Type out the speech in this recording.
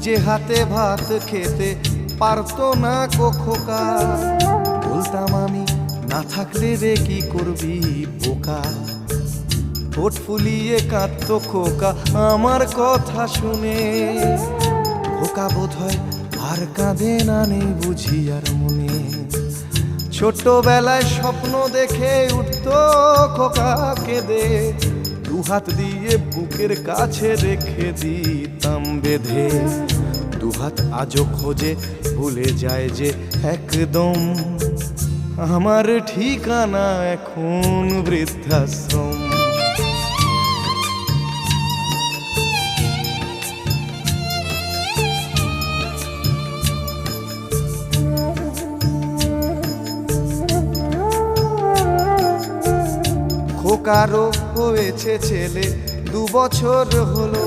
নিজে হাতে ভাত খেতে পারতো না খোকা। বলতাম আমি, না থাকলে রে কি করবি বোকা। ঠোঁট ফুলিয়ে কাঁদতো খোকা আমার কথা শুনে। খোকা বোধহয় আর কাঁদে না, নেই বুঝি আর মনে। ছোটবেলায় স্বপ্ন দেখে উঠতো খোকা কেঁদে, দুহাত দিয়ে বুকের কাছে রেখে দিতাম বেঁধে। দুহাত আজও খোঁজে, ভুলে যায় যে একদম। আমার ঠিকানা এখন বৃদ্ধাশ্রম। খোকারও হয়েছে ছেলে, 2 বছর হলো।